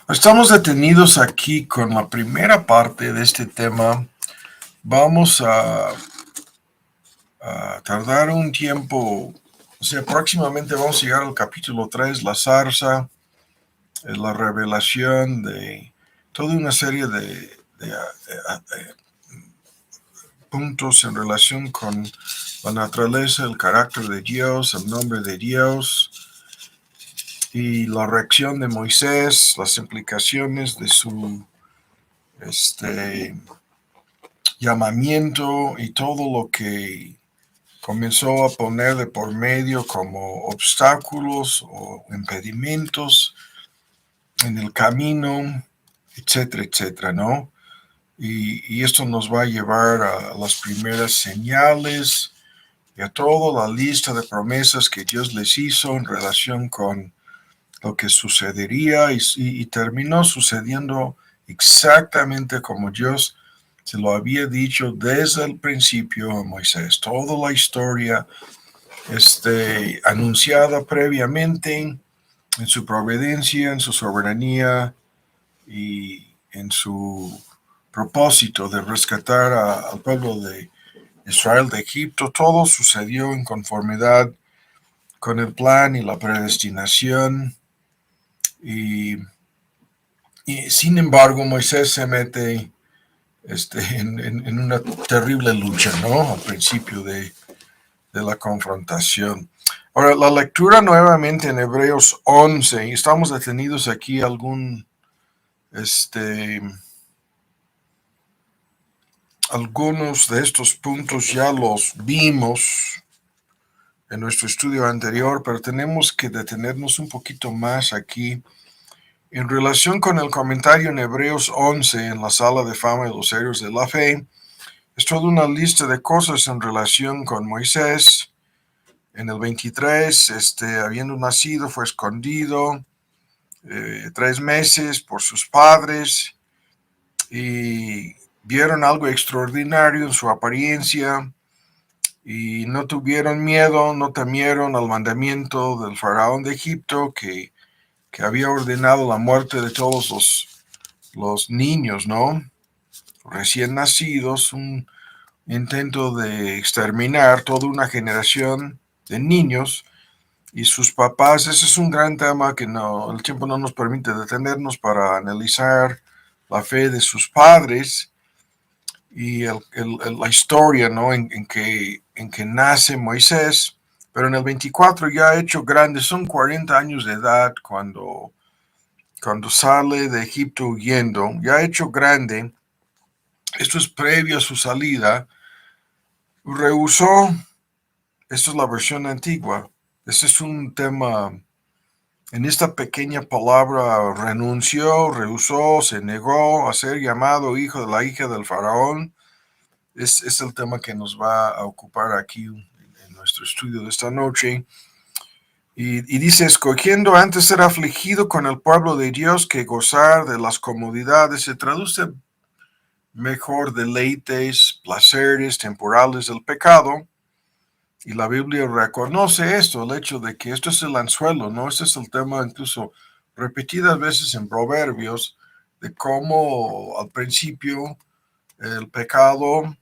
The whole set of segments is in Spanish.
Estamos detenidos aquí con la primera parte de este tema. Vamos a tardar un tiempo, o sea, próximamente vamos a llegar al capítulo 3, la zarza, la revelación de toda una serie de puntos en relación con la naturaleza, el carácter de Dios, el nombre de Dios y la reacción de Moisés, las implicaciones de su llamamiento y todo lo que comenzó a poner de por medio como obstáculos o impedimentos en el camino, etcétera, etcétera, ¿no? Y esto nos va a llevar a las primeras señales y a toda la lista de promesas que Dios les hizo en relación con lo que sucedería y terminó sucediendo exactamente como Dios se lo había dicho desde el principio a Moisés. Toda la historia anunciada previamente en su providencia, en su soberanía y en su propósito de rescatar al pueblo de Israel de Egipto, todo sucedió en conformidad con el plan y la predestinación. Y, y sin embargo, Moisés se mete en una terrible lucha, ¿no? Al principio de la confrontación. Ahora, la lectura nuevamente en Hebreos 11, y estamos detenidos aquí algunos de estos puntos ya los vimos en nuestro estudio anterior, pero tenemos que detenernos un poquito más aquí en relación con el comentario en Hebreos 11 en la sala de fama de los héroes de la fe. Es toda una lista de cosas en relación con Moisés. En el 23, habiendo nacido, fue escondido 3 meses por sus padres y vieron algo extraordinario en su apariencia y no tuvieron miedo, no temieron al mandamiento del faraón de Egipto que había ordenado la muerte de todos los niños, ¿no? Recién nacidos, un intento de exterminar toda una generación de niños y sus papás. Ese es un gran tema que el tiempo no nos permite detenernos para analizar la fe de sus padres y la historia, ¿no? en que nace Moisés, pero en el 24 ya hecho grande, son 40 años de edad cuando sale de Egipto huyendo, ya hecho grande. Esto es previo a su salida. Rehusó, esta es la versión antigua, este es un tema, en esta pequeña palabra renunció, rehusó, se negó a ser llamado hijo de la hija del faraón. Es el tema que nos va a ocupar aquí en nuestro estudio de esta noche. Y dice, escogiendo antes ser afligido con el pueblo de Dios que gozar de las comodidades. Se traduce mejor deleites, placeres temporales del pecado. Y la Biblia reconoce esto, el hecho de que esto es el anzuelo, ¿no? Este es el tema incluso repetidas veces en Proverbios, de cómo al principio el pecado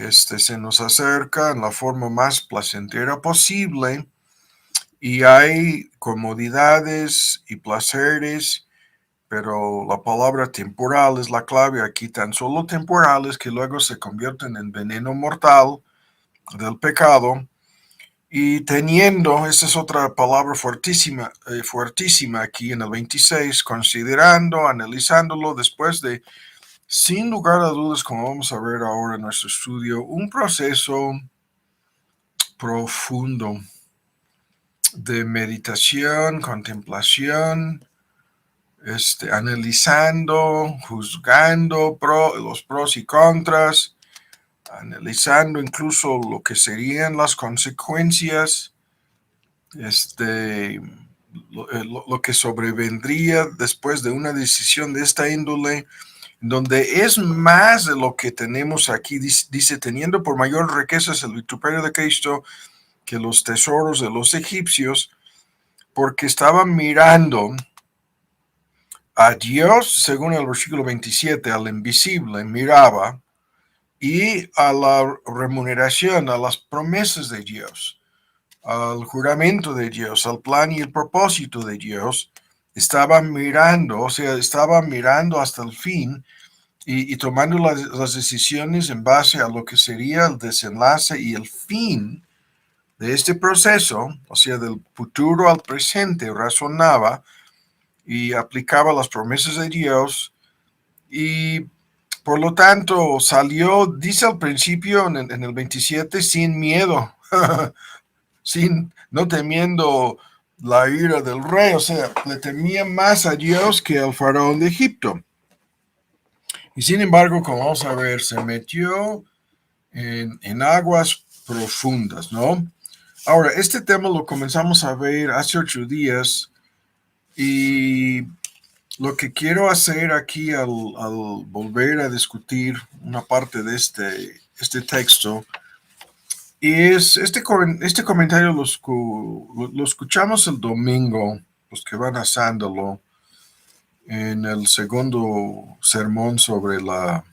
se nos acerca en la forma más placentera posible y hay comodidades y placeres, pero la palabra temporal es la clave aquí, tan solo temporales que luego se convierten en veneno mortal del pecado. Y teniendo, esa es otra palabra fuertísima aquí en el 26, considerando, analizándolo después de, sin lugar a dudas, como vamos a ver ahora en nuestro estudio, un proceso profundo de meditación, contemplación, analizando, juzgando los pros y contras, analizando incluso lo que serían las consecuencias, lo que sobrevendría después de una decisión de esta índole, donde es más de lo que tenemos aquí. Dice, teniendo por mayor riquezas el vituperio de Cristo que los tesoros de los egipcios, porque estaban mirando a Dios, según el versículo 27, al invisible, miraba, y a la remuneración, a las promesas de Dios, al juramento de Dios, al plan y el propósito de Dios, estaba mirando, o sea, estaba mirando hasta el fin y tomando las decisiones en base a lo que sería el desenlace y el fin de este proceso, o sea, del futuro al presente, razonaba y aplicaba las promesas de Dios y por lo tanto salió, dice al principio en el 27, sin miedo, no temiendo la ira del rey, o sea, le temía más a Dios que al faraón de Egipto. Y sin embargo, como vamos a ver, se metió en aguas profundas, ¿no? Ahora, este tema lo comenzamos a ver hace 8 días y lo que quiero hacer aquí al volver a discutir una parte de este texto es este comentario lo escuchamos el domingo, los que van asándolo, en el segundo sermón sobre la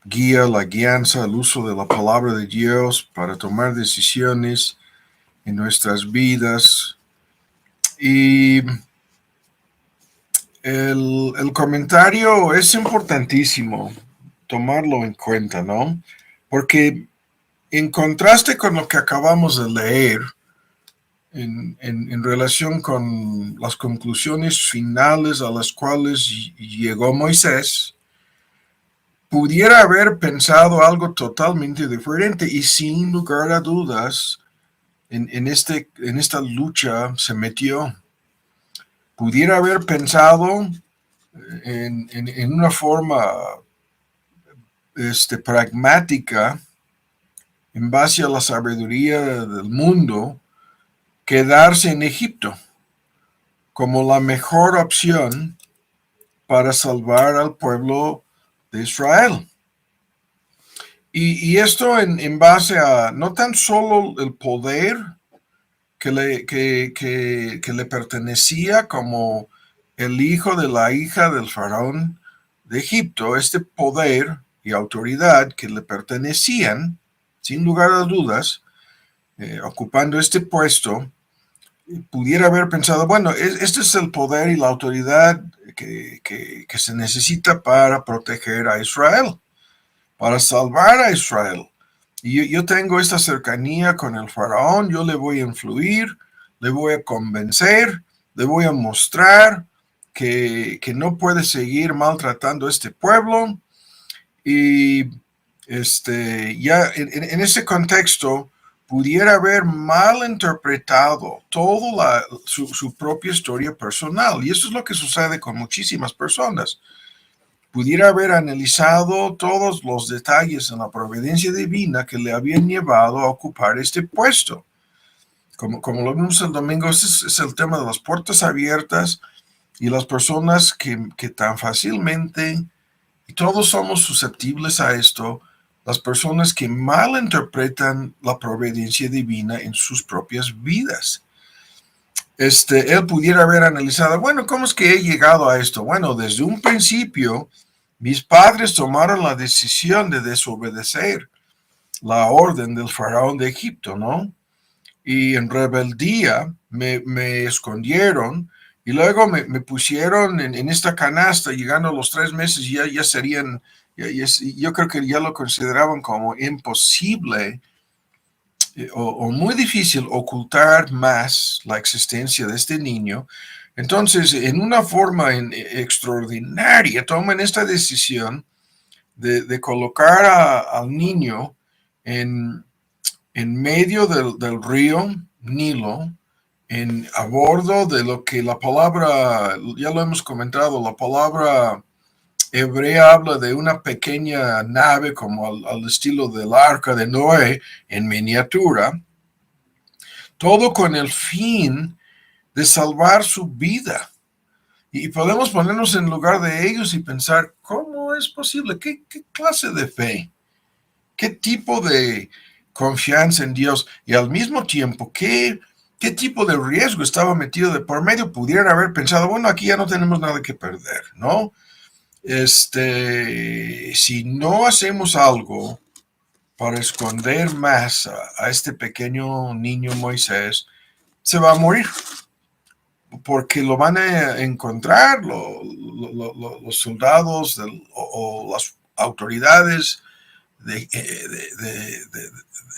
guía, la guianza, el uso de la palabra de Dios para tomar decisiones en nuestras vidas. Y el comentario es importantísimo tomarlo en cuenta, ¿no? Porque en contraste con lo que acabamos de leer, en relación con las conclusiones finales a las cuales llegó Moisés, pudiera haber pensado algo totalmente diferente y sin lugar a dudas, en esta lucha se metió. Pudiera haber pensado en una forma pragmática, en base a la sabiduría del mundo, quedarse en Egipto como la mejor opción para salvar al pueblo de Israel. Y esto en base a no tan solo el poder que le pertenecía como el hijo de la hija del faraón de Egipto, este poder y autoridad que le pertenecían, sin lugar a dudas, ocupando este puesto, pudiera haber pensado, bueno, este es el poder y la autoridad que se necesita para proteger a Israel, para salvar a Israel. Y yo tengo esta cercanía con el faraón, yo le voy a influir, le voy a convencer, le voy a mostrar que no puede seguir maltratando a este pueblo. Y ya en ese contexto pudiera haber malinterpretado toda su propia historia personal. Y eso es lo que sucede con muchísimas personas. Pudiera haber analizado todos los detalles en la providencia divina que le habían llevado a ocupar este puesto. Como lo vimos el domingo, ese es el tema de las puertas abiertas y las personas que tan fácilmente, y todos somos susceptibles a esto, las personas que malinterpretan la providencia divina en sus propias vidas. Él pudiera haber analizado, bueno, ¿cómo es que he llegado a esto? Bueno, desde un principio, mis padres tomaron la decisión de desobedecer la orden del faraón de Egipto, ¿no? Y en rebeldía me escondieron y luego me pusieron en esta canasta, llegando a los 3 meses, ya serían, yo creo que ya lo consideraban como imposible o muy difícil ocultar más la existencia de este niño. Entonces, en una forma extraordinaria, toman esta decisión de colocar al niño en medio del río Nilo, a bordo de lo que la palabra, ya lo hemos comentado, la palabra hebrea habla de una pequeña nave como al estilo del arca de Noé en miniatura, todo con el fin de salvar su vida. Y podemos ponernos en lugar de ellos y pensar, ¿cómo es posible? ¿Qué clase de fe? ¿Qué tipo de confianza en Dios? Y al mismo tiempo, ¿qué ¿Qué tipo de riesgo estaba metido de por medio? Pudieran haber pensado, bueno, aquí ya no tenemos nada que perder, ¿no? Si no hacemos algo para esconder más a este pequeño niño Moisés, se va a morir, porque lo van a encontrar los soldados o las autoridades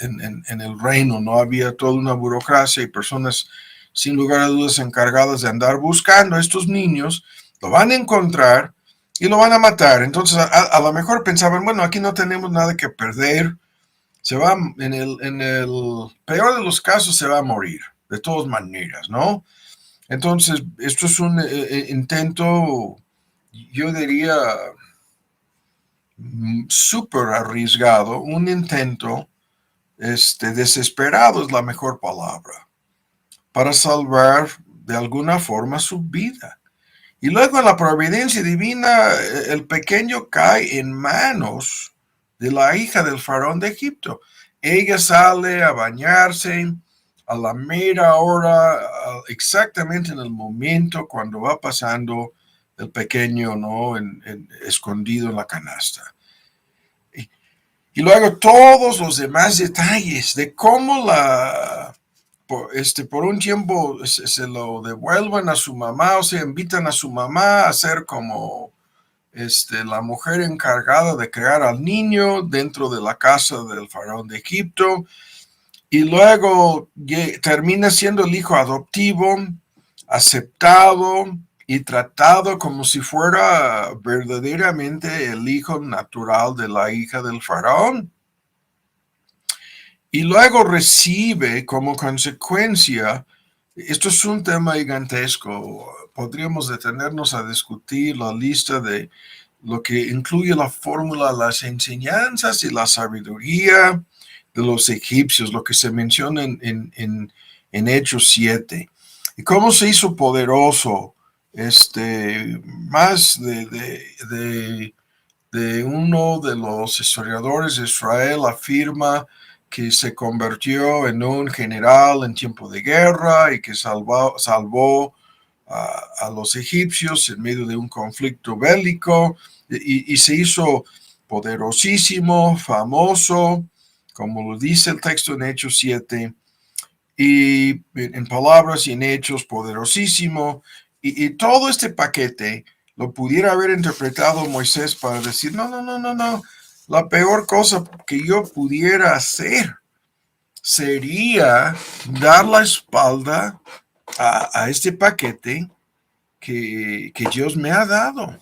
en el reino. No había toda una burocracia y personas sin lugar a dudas encargadas de andar buscando a estos niños. Lo van a encontrar y lo van a matar. Entonces a lo mejor pensaban, bueno, aquí no tenemos nada que perder, se va, en el peor de los casos se va a morir, de todas maneras, ¿no? Entonces, esto es un intento, yo diría, súper arriesgado, un intento desesperado es la mejor palabra, para salvar de alguna forma su vida. Y luego en la providencia divina, el pequeño cae en manos de la hija del faraón de Egipto. Ella sale a bañarse a la mera hora, exactamente en el momento cuando va pasando el pequeño, ¿no? Escondido en la canasta. Y luego todos los demás detalles de cómo por un tiempo se lo devuelven a su mamá, o sea, invitan a su mamá a ser como la mujer encargada de crear al niño dentro de la casa del faraón de Egipto, y luego termina siendo el hijo adoptivo, aceptado y tratado como si fuera verdaderamente el hijo natural de la hija del faraón. Y luego recibe como consecuencia, esto es un tema gigantesco, podríamos detenernos a discutir la lista de lo que incluye la fórmula, las enseñanzas y la sabiduría de los egipcios, lo que se menciona en Hechos 7. Y cómo se hizo poderoso, más de uno de los historiadores de Israel afirma que se convirtió en un general en tiempo de guerra y que salvó a los egipcios en medio de un conflicto bélico y se hizo poderosísimo, famoso, como lo dice el texto en Hechos 7, y en palabras y en hechos, poderosísimo, y todo este paquete lo pudiera haber interpretado Moisés para decir, no, no, no, no, no, la peor cosa que yo pudiera hacer sería dar la espalda a este paquete que Dios me ha dado,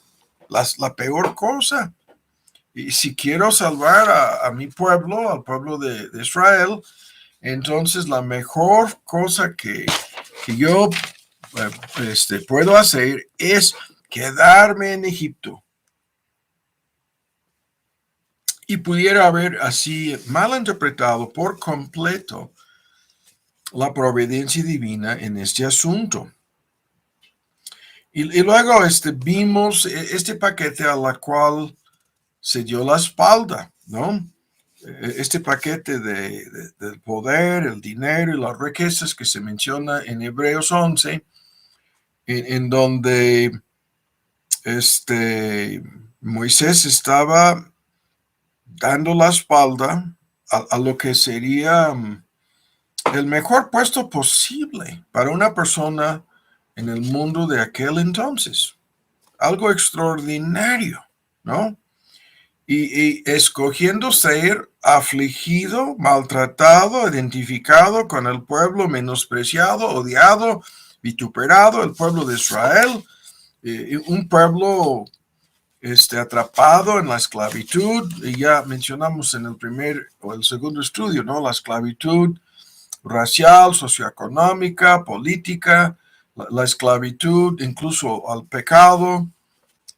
la peor cosa. Y si quiero salvar a mi pueblo, al pueblo de Israel, entonces la mejor cosa que yo puedo hacer es quedarme en Egipto. Y pudiera haber así mal interpretado por completo la providencia divina en este asunto. Y luego vimos este paquete a la cual se dio la espalda, ¿no? Este paquete del poder, el dinero y las riquezas que se menciona en Hebreos 11, en donde Moisés estaba dando la espalda a lo que sería el mejor puesto posible para una persona en el mundo de aquel entonces. Algo extraordinario, ¿no? Y escogiendo ser afligido, maltratado, identificado con el pueblo menospreciado, odiado, vituperado, el pueblo de Israel, un pueblo atrapado en la esclavitud. Y ya mencionamos en el primer o el segundo estudio, ¿no? La esclavitud racial, socioeconómica, política, la esclavitud incluso al pecado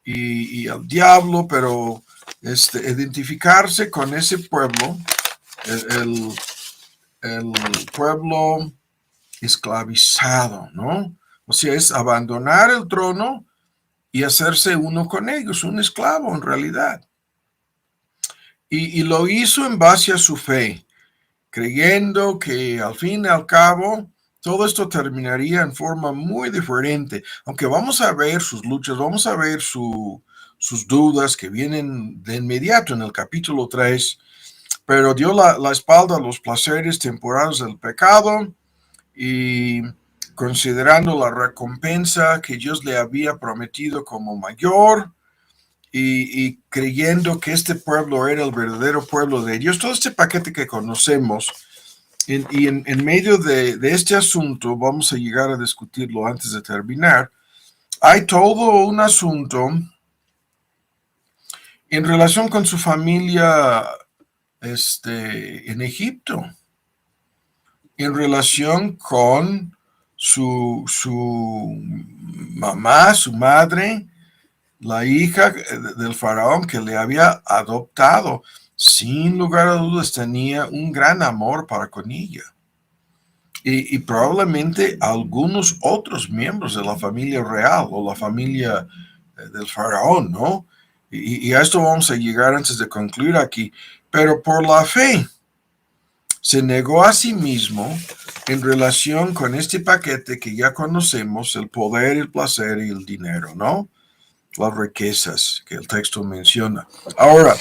y al diablo, pero identificarse con ese pueblo, el, el pueblo esclavizado, ¿no? O sea, es abandonar el trono y hacerse uno con ellos, un esclavo en realidad. Y lo hizo en base a su fe, creyendo que al fin y al cabo todo esto terminaría en forma muy diferente, aunque vamos a ver sus luchas, vamos a ver sus dudas que vienen de inmediato en el capítulo 3, pero dio la espalda a los placeres temporales del pecado y considerando la recompensa que Dios le había prometido como mayor y creyendo que este pueblo era el verdadero pueblo de Dios, todo este paquete que conocemos. En medio de este asunto, vamos a llegar a discutirlo antes de terminar, hay todo un asunto en relación con su familia en Egipto, en relación con su mamá, su madre, la hija del faraón que le había adoptado. Sin lugar a dudas tenía un gran amor para con ella. Y probablemente algunos otros miembros de la familia real o la familia del faraón, ¿no? Y a esto vamos a llegar antes de concluir aquí. Pero por la fe se negó a sí mismo en relación con este paquete que ya conocemos, el poder, el placer y el dinero, ¿no? Las riquezas que el texto menciona. Ahora,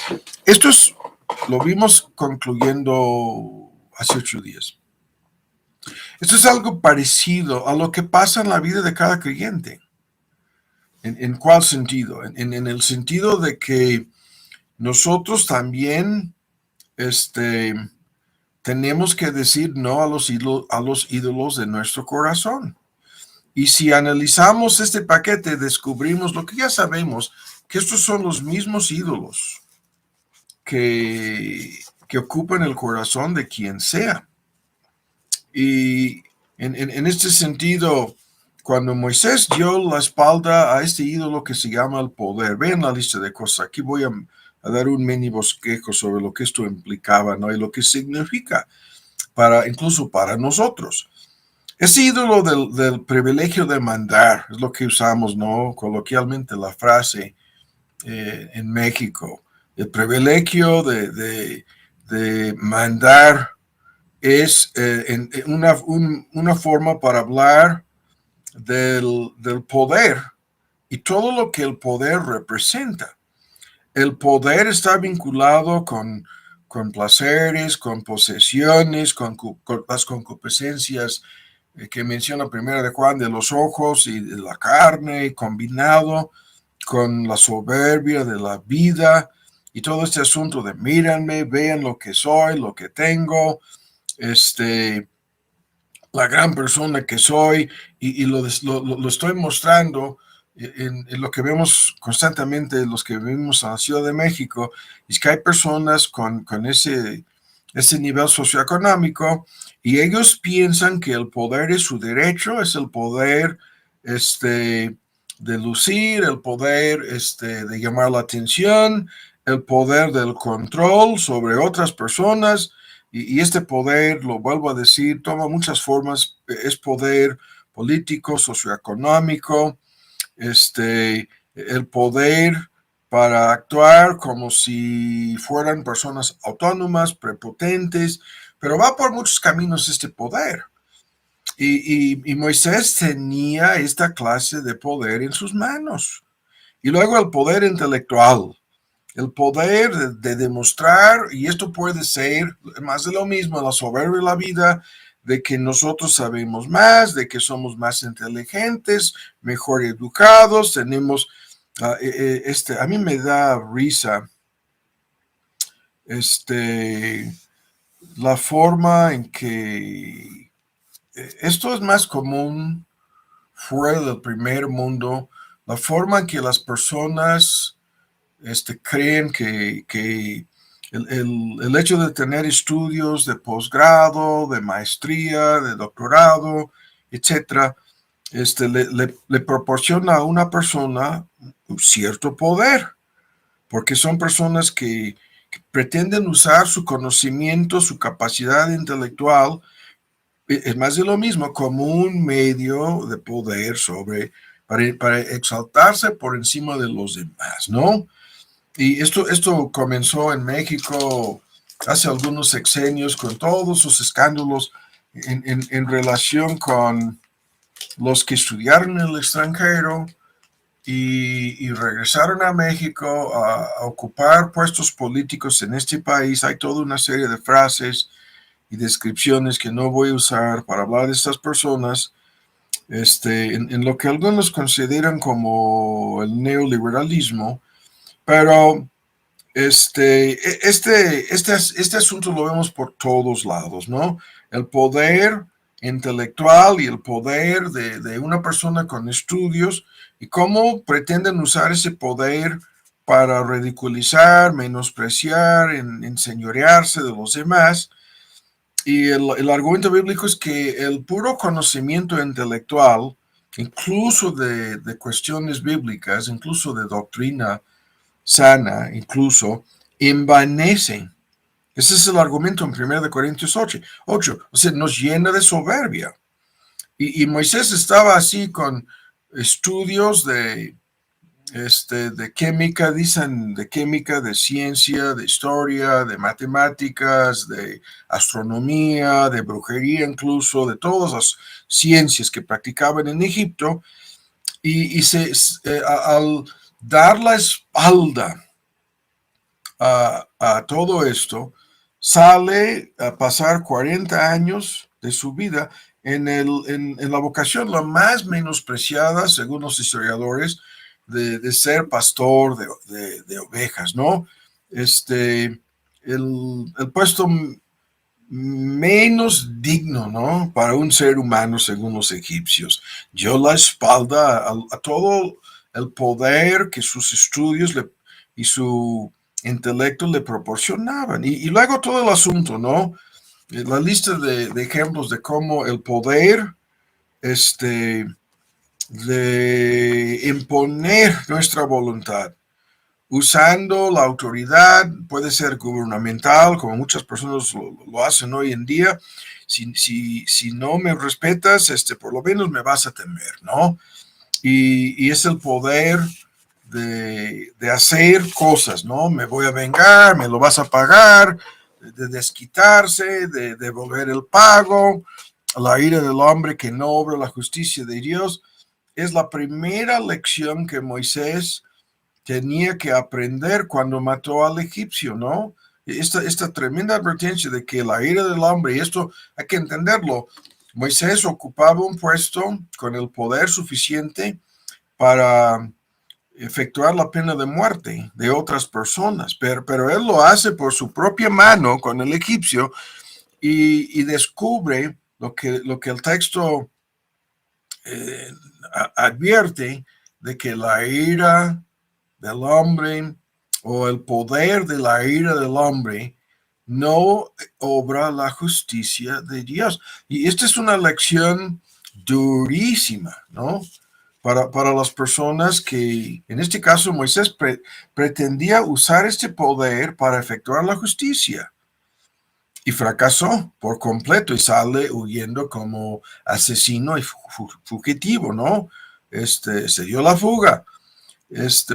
lo vimos concluyendo hace 8 días. Esto es algo parecido a lo que pasa en la vida de cada creyente. ¿En cuál sentido? En el sentido de que nosotros también tenemos que decir no a los ídolos de nuestro corazón. Y si analizamos este paquete, descubrimos lo que ya sabemos, que estos son los mismos ídolos que ocupan el corazón de quien sea. Y en este sentido, cuando Moisés dio la espalda a este ídolo que se llama el poder, vean la lista de cosas, aquí voy a dar un mini bosquejo sobre lo que esto implicaba, ¿no? Y lo que significa, incluso para nosotros. Ese ídolo del privilegio de mandar, es lo que usamos, ¿no? Coloquialmente la frase en México. El privilegio de mandar es una forma para hablar del poder y todo lo que el poder representa. El poder está vinculado con placeres, con posesiones, con las concupiscencias que menciona Primera de Juan, de los ojos y de la carne, combinado con la soberbia de la vida y todo este asunto de mírenme, vean lo que soy, lo que tengo, la gran persona que soy, y lo estoy mostrando en lo que vemos constantemente, los que vivimos en la Ciudad de México, es que hay personas con ese nivel socioeconómico y ellos piensan que el poder es su derecho, es el poder de lucir, el poder de llamar la atención, el poder del control sobre otras personas. Y este poder, lo vuelvo a decir, toma muchas formas. Es poder político, socioeconómico, el poder para actuar como si fueran personas autónomas, prepotentes, pero va por muchos caminos este poder. Y Moisés tenía esta clase de poder en sus manos. Y luego el poder intelectual, el poder de demostrar, y esto puede ser más de lo mismo, la soberbia de la vida, de que nosotros sabemos más, de que somos más inteligentes, mejor educados, tenemos, a mí me da risa, la forma en que esto es más común fuera del primer mundo, la forma en que las personas creen que el hecho de tener estudios de posgrado, de maestría, de doctorado, etcétera, le proporciona a una persona un cierto poder, porque son personas que pretenden usar su conocimiento, su capacidad intelectual, es más de lo mismo, como un medio de poder para exaltarse por encima de los demás, ¿no? Y esto comenzó en México hace algunos sexenios con todos sus escándalos en relación con los que estudiaron en el extranjero y regresaron a México a ocupar puestos políticos en este país. Hay toda una serie de frases y descripciones que no voy a usar para hablar de estas personas, en lo que algunos consideran como el neoliberalismo, pero este asunto lo vemos por todos lados, ¿no? El poder intelectual y el poder de una persona con estudios y cómo pretenden usar ese poder para ridiculizar, menospreciar, enseñorearse de los demás. Y el argumento bíblico es que el puro conocimiento intelectual, incluso de cuestiones bíblicas, incluso de doctrina sana, incluso, envanecen. Ese es el argumento en 1 Corintios 8. O sea, nos llena de soberbia. Y Moisés estaba así con estudios de química, dicen de química, de ciencia, de historia, de matemáticas, de astronomía, de brujería incluso, de todas las ciencias que practicaban en Egipto, al dar la espalda a todo esto, sale a pasar 40 años de su vida en la vocación la más menospreciada, según los historiadores, de ser pastor de ovejas, ¿no? El puesto menos digno, ¿no? Para un ser humano, según los egipcios. Dio la espalda a todo el poder que sus estudios y su intelecto le proporcionaban. Y luego todo el asunto, ¿no? La lista de ejemplos de cómo el poder, de imponer nuestra voluntad usando la autoridad, puede ser gubernamental, como muchas personas lo hacen hoy en día. Si no me respetas, por lo menos me vas a temer, ¿no? Y es el poder de hacer cosas, ¿no? Me voy a vengar, me lo vas a pagar, de desquitarse, de devolver el pago, la ira del hombre que no obra la justicia de Dios. Es la primera lección que Moisés tenía que aprender cuando mató al egipcio, ¿no? Esta tremenda advertencia de que la ira del hombre, y esto hay que entenderlo, Moisés ocupaba un puesto con el poder suficiente para efectuar la pena de muerte de otras personas, pero él lo hace por su propia mano con el egipcio y descubre lo que el texto eh, advierte de que la ira del hombre o el poder de la ira del hombre no obra la justicia de Dios. Y esta es una lección durísima, ¿no? Para las personas que, en este caso, Moisés pretendía usar este poder para efectuar la justicia y fracasó por completo y sale huyendo como asesino y fugitivo, ¿no? Se dio la fuga,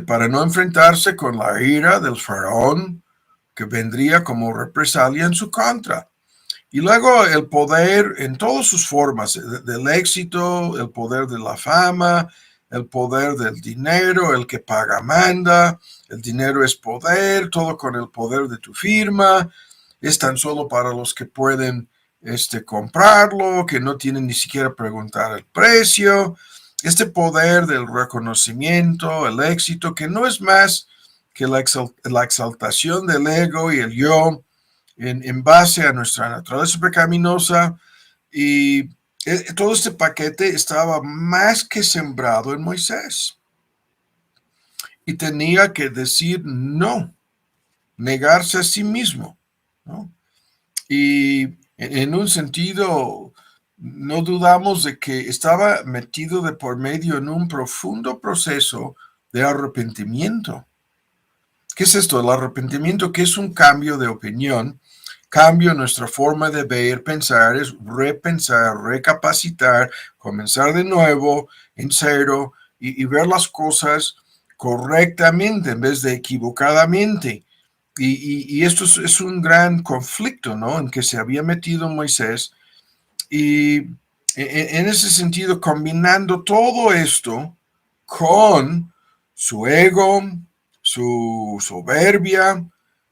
para no enfrentarse con la ira del faraón que vendría como represalia en su contra. Y luego el poder en todas sus formas, del éxito, el poder de la fama, el poder del dinero, el que paga manda, el dinero es poder, todo con el poder de tu firma, es tan solo para los que pueden comprarlo, que no tienen ni siquiera preguntar el precio, este poder del reconocimiento, el éxito, que no es más que la exaltación del ego y el yo, en base a nuestra naturaleza pecaminosa, y todo este paquete estaba más que sembrado en Moisés y tenía que decir no, negarse a sí mismo, ¿no? Y en un sentido, no dudamos de que estaba metido de por medio en un profundo proceso de arrepentimiento. ¿Qué es esto? El arrepentimiento, que es un cambio de opinión, cambio en nuestra forma de ver, pensar, es repensar, recapacitar, comenzar de nuevo, en cero, y ver las cosas correctamente en vez de equivocadamente. Y esto es un gran conflicto, ¿no? En que se había metido Moisés. Y en ese sentido, combinando todo esto con su ego, su soberbia,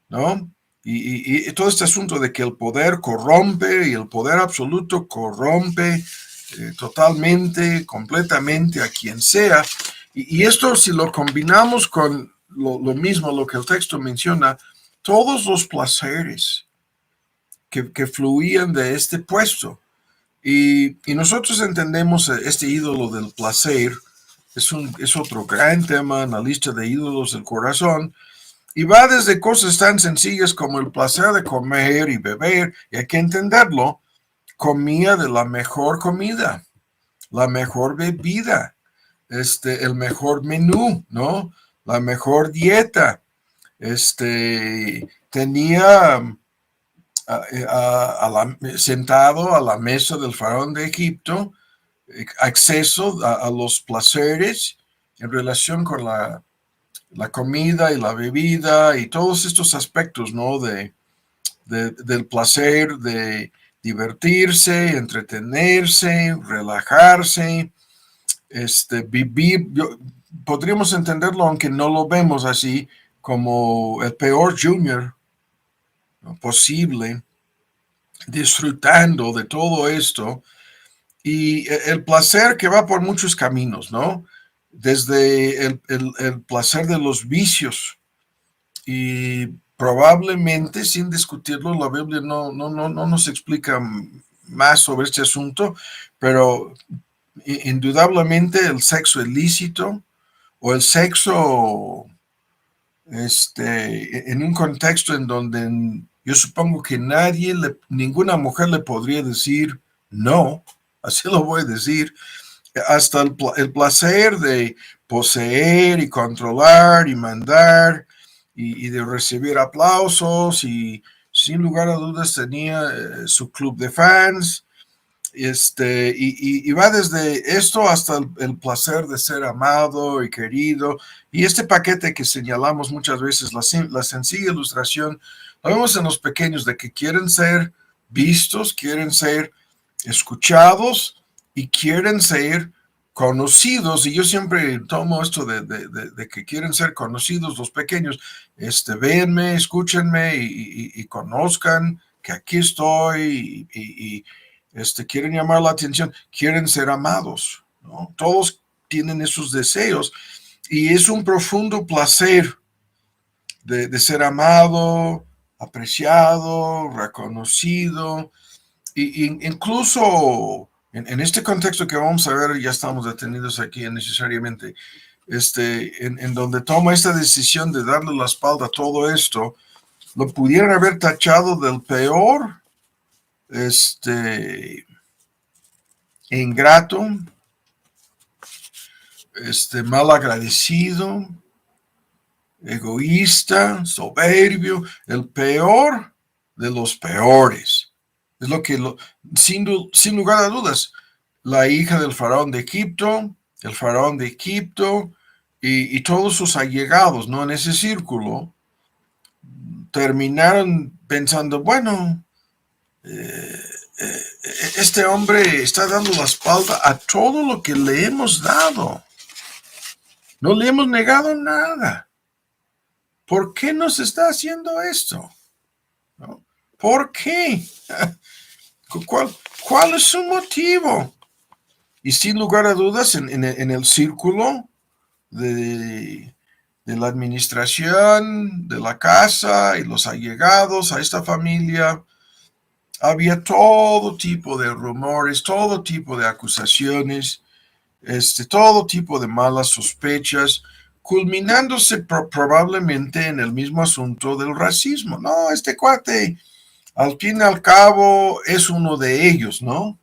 ¿no? Y todo este asunto de que el poder corrompe y el poder absoluto corrompe totalmente, completamente a quien sea. Y esto si lo combinamos con lo mismo, lo que el texto menciona, todos los placeres que fluían de este puesto. Y nosotros entendemos este ídolo del placer, es otro gran tema en la lista de ídolos del corazón, y va desde cosas tan sencillas como el placer de comer y beber, y hay que entenderlo, comía de la mejor comida, la mejor bebida, el mejor menú, ¿no? La mejor dieta, tenía sentado a la mesa del faraón de Egipto, acceso a los placeres en relación con la comida y la bebida y todos estos aspectos, ¿no? Del placer, de divertirse, entretenerse, relajarse, vivir. Podríamos entenderlo, aunque no lo vemos así, como el peor junior, ¿no?, posible, disfrutando de todo esto y el placer que va por muchos caminos, ¿no? Desde el placer de los vicios y probablemente, sin discutirlo, la Biblia no nos explica más sobre este asunto, pero indudablemente el sexo ilícito o el sexo en un contexto en donde yo supongo que ninguna mujer le podría decir no, así lo voy a decir, hasta el placer de poseer y controlar y mandar y de recibir aplausos y sin lugar a dudas tenía su club de fans. Y va desde esto hasta el placer de ser amado y querido. Y este paquete que señalamos muchas veces, la sencilla ilustración, lo vemos en los pequeños de que quieren ser vistos, quieren ser escuchados y quieren ser conocidos. Y yo siempre tomo esto de que quieren ser conocidos los pequeños. Véanme, escúchenme y conozcan que aquí estoy quieren llamar la atención, quieren ser amados, ¿no? Todos tienen esos deseos y es un profundo placer de ser amado, apreciado, reconocido, y incluso en este contexto que vamos a ver, ya estamos detenidos aquí necesariamente, en donde toma esta decisión de darle la espalda a todo esto, lo pudieran haber tachado del peor, ingrato, mal agradecido, egoísta, soberbio, el peor de los peores. Es lo que, sin lugar a dudas, la hija del faraón de Egipto, el faraón de Egipto y todos sus allegados, ¿no?, en ese círculo, terminaron pensando, bueno, este hombre está dando la espalda a todo lo que le hemos dado. No le hemos negado nada. ¿Por qué nos está haciendo esto? ¿No? ¿Por qué? ¿Cuál es su motivo? Y sin lugar a dudas, en el círculo de la administración, de la casa y los allegados a esta familia, había todo tipo de rumores, todo tipo de acusaciones, todo tipo de malas sospechas, culminándose probablemente en el mismo asunto del racismo. No, este cuate, al fin y al cabo, es uno de ellos, ¿no?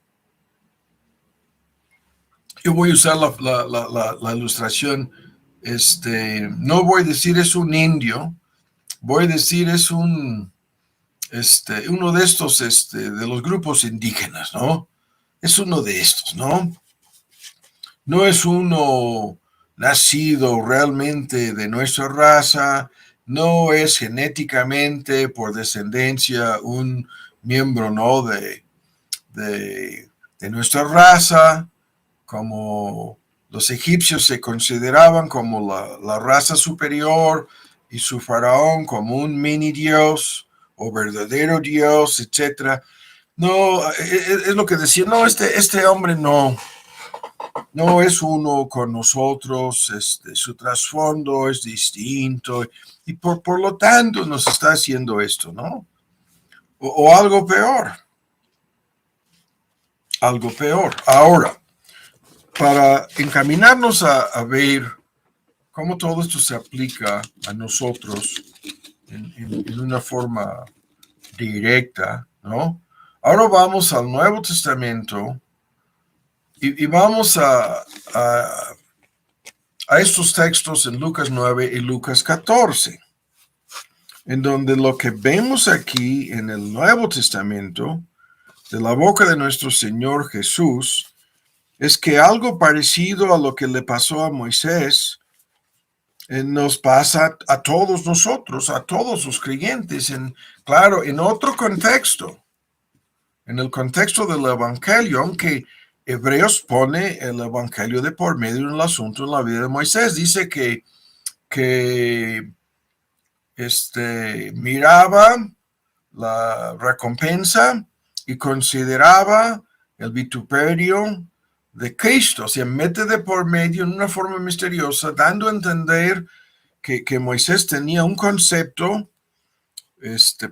Yo voy a usar la ilustración, no voy a decir es un indio, voy a decir es uno de estos, de los grupos indígenas, ¿no? Es uno de estos, ¿no? No es uno nacido realmente de nuestra raza, no es genéticamente por descendencia un miembro, ¿no?, de nuestra raza, como los egipcios se consideraban como la raza superior y su faraón como un mini dios o verdadero dios, etc. No, es lo que decía, no, este hombre no es uno con nosotros, su trasfondo es distinto y por lo tanto nos está haciendo esto, ¿no? O algo peor. Algo peor. Ahora, para encaminarnos a ver cómo todo esto se aplica a nosotros en una forma directa, ¿no? Ahora vamos al Nuevo Testamento y vamos a estos textos en Lucas 9 y Lucas 14, en donde lo que vemos aquí en el Nuevo Testamento, de la boca de nuestro Señor Jesús, es que algo parecido a lo que le pasó a Moisés nos pasa a todos nosotros, a todos los creyentes, claro, en otro contexto, en el contexto del Evangelio, aunque Hebreos pone el Evangelio de por medio en el asunto en la vida de Moisés. Dice que miraba la recompensa y consideraba el vituperio de Cristo, o sea, mete de por medio en una forma misteriosa, dando a entender que Moisés tenía un concepto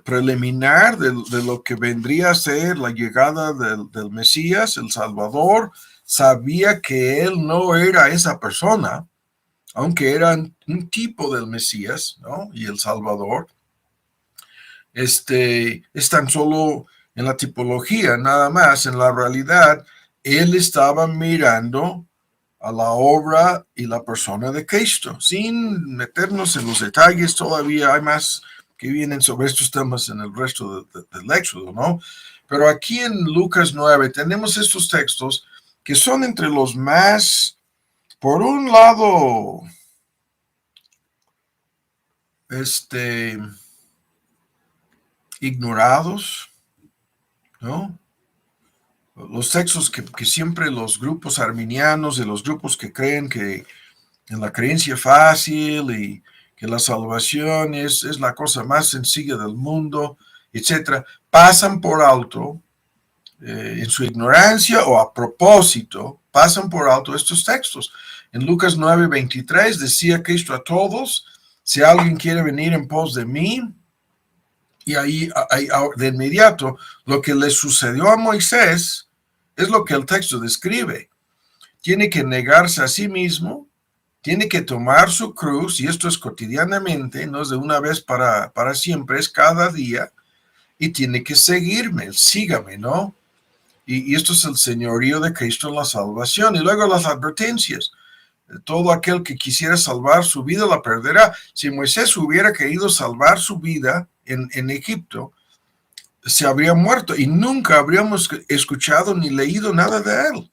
preliminar de lo que vendría a ser la llegada del Mesías, el Salvador. Sabía que él no era esa persona, aunque era un tipo del Mesías, ¿no? Y el Salvador. Es tan solo en la tipología, nada más. En la realidad, él estaba mirando a la obra y la persona de Cristo, sin meternos en los detalles. Todavía hay más que vienen sobre estos temas en el resto del Éxodo, ¿no? Pero aquí en Lucas 9 tenemos estos textos que son entre los más, por un lado, ignorados, ¿no? Los textos que siempre los grupos arminianos y los grupos que creen que en la creencia fácil y que la salvación es la cosa más sencilla del mundo, etcétera, pasan por alto, en su ignorancia o a propósito, pasan por alto estos textos. En Lucas 9:23 decía Cristo a todos: si alguien quiere venir en pos de mí, y ahí de inmediato lo que le sucedió a Moisés es lo que el texto describe. Tiene que negarse a sí mismo, tiene que tomar su cruz, y esto es cotidianamente, no es de una vez para siempre, es cada día, y tiene que seguirme, sígame, ¿no? Y esto es el señorío de Cristo en la salvación. Y luego las advertencias. Todo aquel que quisiera salvar su vida la perderá. Si Moisés hubiera querido salvar su vida en Egipto, se habría muerto y nunca habríamos escuchado ni leído nada de él.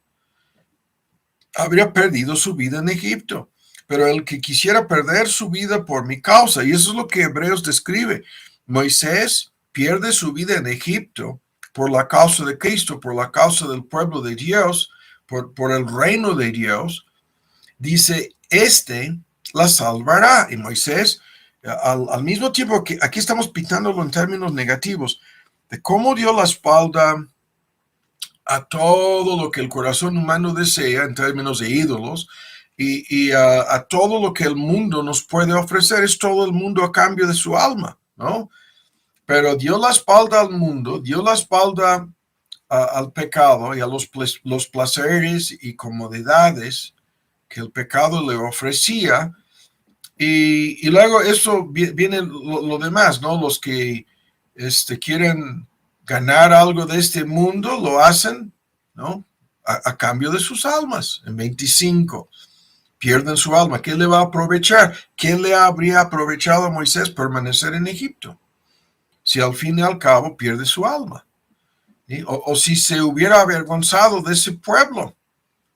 Habría perdido su vida en Egipto. Pero el que quisiera perder su vida por mi causa, y eso es lo que Hebreos describe. Moisés pierde su vida en Egipto por la causa de Cristo, por la causa del pueblo de Dios, por el reino de Dios. Dice, la salvará. Y Moisés, al mismo tiempo que aquí estamos pintándolo en términos negativos, de cómo dio la espalda a todo lo que el corazón humano desea en términos de ídolos, y a todo lo que el mundo nos puede ofrecer. Es todo el mundo a cambio de su alma, ¿no? Pero dio la espalda al mundo, dio la espalda al pecado y a los placeres y comodidades que el pecado le ofrecía. Y luego eso viene lo demás, ¿no? Los que quieren ganar algo de este mundo lo hacen, ¿no? A cambio de sus almas. En 25 pierden su alma. ¿Qué le va a aprovechar? ¿Qué le habría aprovechado a Moisés permanecer en Egipto? Si al fin y al cabo pierde su alma. ¿Sí? O si se hubiera avergonzado de ese pueblo.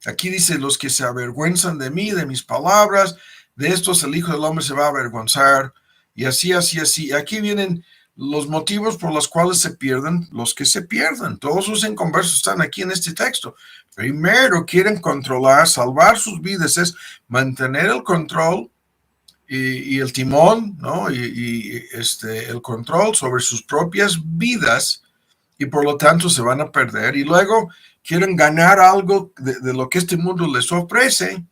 Aquí dice, los que se avergüenzan de mí, de mis palabras, de estos el Hijo del Hombre se va a avergonzar. Y así. Aquí vienen los motivos por los cuales se pierden los que se pierden. Todos los inconversos están aquí en este texto. Primero quieren controlar, salvar sus vidas, es mantener el control y el timón, ¿no? El control sobre sus propias vidas, y por lo tanto se van a perder. Y luego quieren ganar algo de lo que este mundo les ofrece,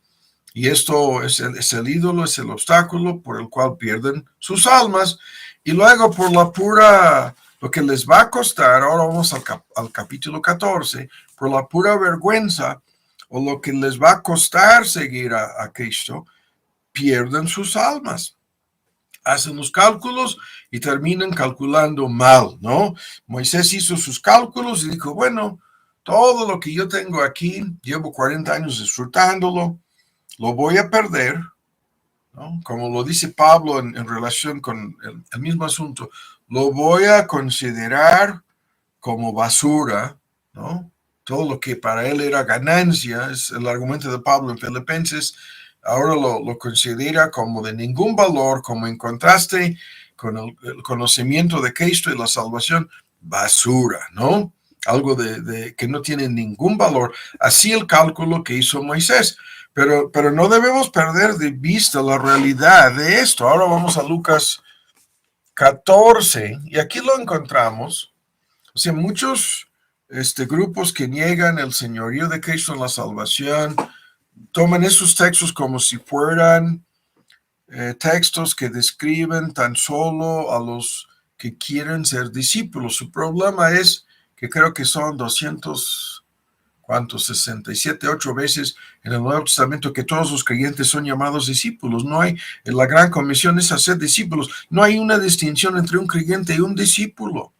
y esto es el ídolo, es el obstáculo por el cual pierden sus almas. Y luego por la pura, lo que les va a costar, ahora vamos al capítulo 14, por la pura vergüenza o lo que les va a costar seguir a Cristo, pierden sus almas. Hacen los cálculos y terminan calculando mal, ¿no? Moisés hizo sus cálculos y dijo, bueno, todo lo que yo tengo aquí, llevo 40 años disfrutándolo, lo voy a perder, ¿no? Como lo dice Pablo en relación con el mismo asunto, lo voy a considerar como basura, ¿no? Todo lo que para él era ganancia, es el argumento de Pablo en Filipenses, ahora lo considera como de ningún valor, como en contraste con el conocimiento de Cristo y la salvación, basura, ¿no? Algo de que no tiene ningún valor. Así el cálculo que hizo Moisés. Pero no debemos perder de vista la realidad de esto. Ahora vamos a Lucas 14 y aquí lo encontramos. O sea, muchos grupos que niegan el señorío de Cristo en la salvación toman esos textos como si fueran textos que describen tan solo a los que quieren ser discípulos. Su problema es que creo que son 200, ¿cuántos? 67, 8 veces en el Nuevo Testamento que todos los creyentes son llamados discípulos. No hay, la gran comisión es hacer discípulos. No hay una distinción entre un creyente y un discípulo.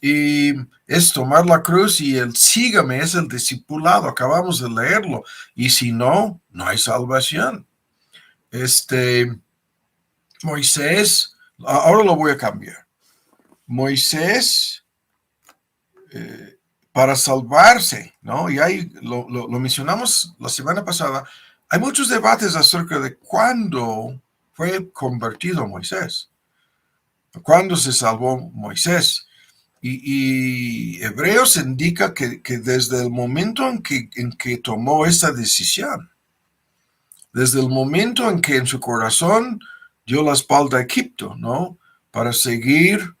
Y es tomar la cruz y el sígame es el discipulado. Acabamos de leerlo. Y si no, no hay salvación. Moisés, ahora lo voy a cambiar. Moisés, para salvarse, ¿no? Y ahí lo mencionamos la semana pasada, hay muchos debates acerca de cuándo fue convertido Moisés, cuándo se salvó Moisés. Y Hebreos indica que desde el momento en que tomó esta decisión, desde el momento en que en su corazón dio la espalda a Egipto, ¿no? Para seguir,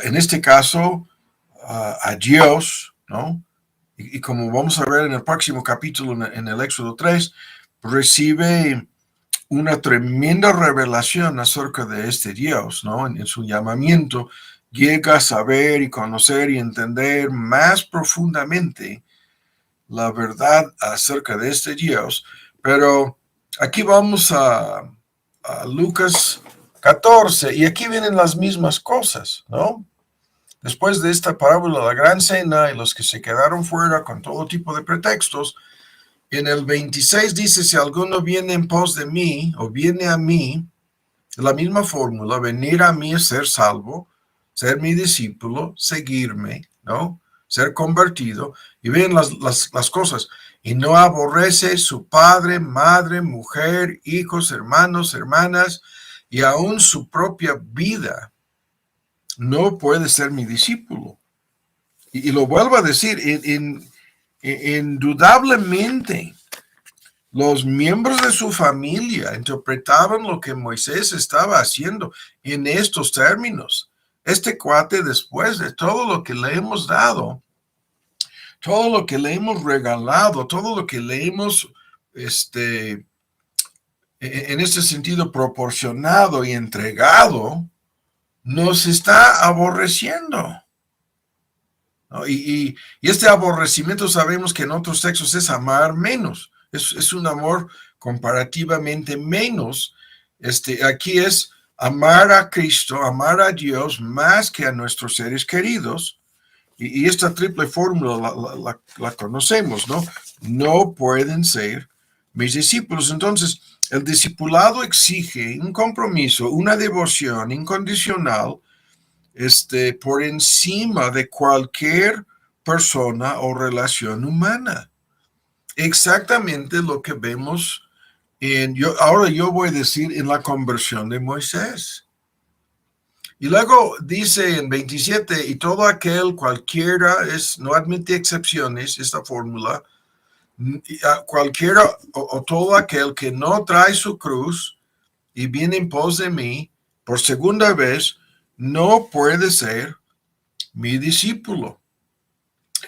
en este caso, a Dios, ¿no? Y como vamos a ver en el próximo capítulo, en el Éxodo 3, recibe una tremenda revelación acerca de este Dios, ¿no? En su llamamiento llega a saber y conocer y entender más profundamente la verdad acerca de este Dios. Pero aquí vamos a Lucas 14 y aquí vienen las mismas cosas, ¿no? Después de esta parábola de la gran cena y los que se quedaron fuera con todo tipo de pretextos, en el 26 dice, si alguno viene en pos de mí o viene a mí, la misma fórmula, venir a mí es ser salvo, ser mi discípulo, seguirme, ¿no? Ser convertido. Y ven las cosas. Y no aborrece su padre, madre, mujer, hijos, hermanos, hermanas, y aún su propia vida. No puede ser mi discípulo. Y lo vuelvo a decir, indudablemente, los miembros de su familia interpretaban lo que Moisés estaba haciendo en estos términos. Este cuate, después de todo lo que le hemos dado, todo lo que le hemos regalado, todo lo que le hemos, en este sentido, proporcionado y entregado, nos está aborreciendo, ¿no? Y este aborrecimiento sabemos que en otros textos es amar menos. Es un amor comparativamente menos. Aquí es amar a Cristo, amar a Dios más que a nuestros seres queridos. Y esta triple fórmula la conocemos, ¿no? No pueden ser mis discípulos. Entonces, el discipulado exige un compromiso, una devoción incondicional, por encima de cualquier persona o relación humana. Exactamente lo que vemos ahora yo voy a decir en la conversión de Moisés. Y luego dice en 27, y todo aquel, cualquiera, no admite excepciones, esta fórmula, cualquiera o todo aquel que no trae su cruz y viene en pos de mí, por segunda vez, no puede ser mi discípulo.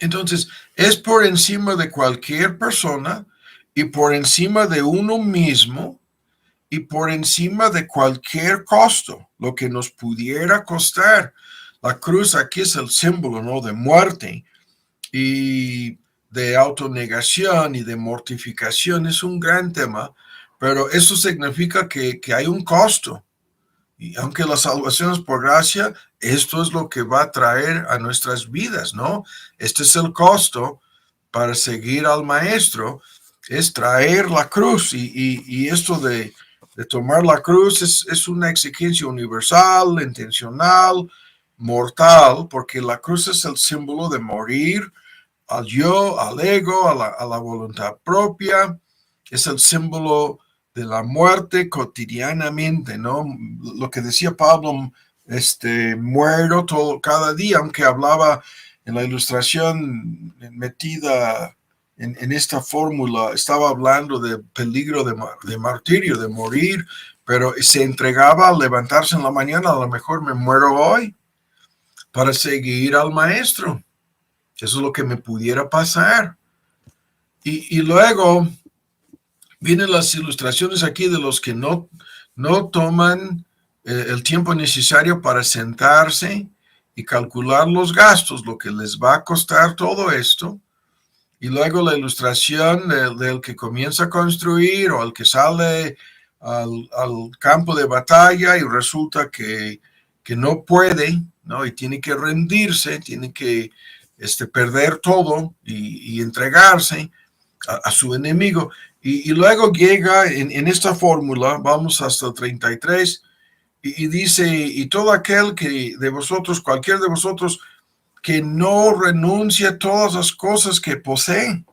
Entonces, es por encima de cualquier persona y por encima de uno mismo y por encima de cualquier costo, lo que nos pudiera costar. La cruz aquí es el símbolo, ¿no?, de muerte y de autonegación y de mortificación. Es un gran tema, pero eso significa que hay un costo. Y aunque la salvación es por gracia, esto es lo que va a traer a nuestras vidas, ¿no? Este es el costo para seguir al Maestro, es traer la cruz. Y esto de tomar la cruz es una exigencia universal, intencional, mortal, porque la cruz es el símbolo de morir al yo, al ego, a la voluntad propia. Es el símbolo de la muerte cotidianamente, ¿no? Lo que decía Pablo, muero todo, cada día, aunque hablaba en la ilustración metida en esta fórmula, estaba hablando de peligro de martirio, de morir, pero se entregaba al levantarse en la mañana, a lo mejor me muero hoy para seguir al Maestro. Eso es lo que me pudiera pasar. Y luego vienen las ilustraciones aquí de los que no toman el tiempo necesario para sentarse y calcular los gastos, lo que les va a costar todo esto. Y luego la ilustración del que comienza a construir o el que sale al campo de batalla y resulta que no puede, ¿no? Y tiene que rendirse, tiene que perder todo y entregarse a su enemigo. Y luego llega en esta fórmula, vamos hasta el 33, y dice, y todo aquel que de vosotros, cualquier de vosotros, que no renuncie a todas las cosas que posee,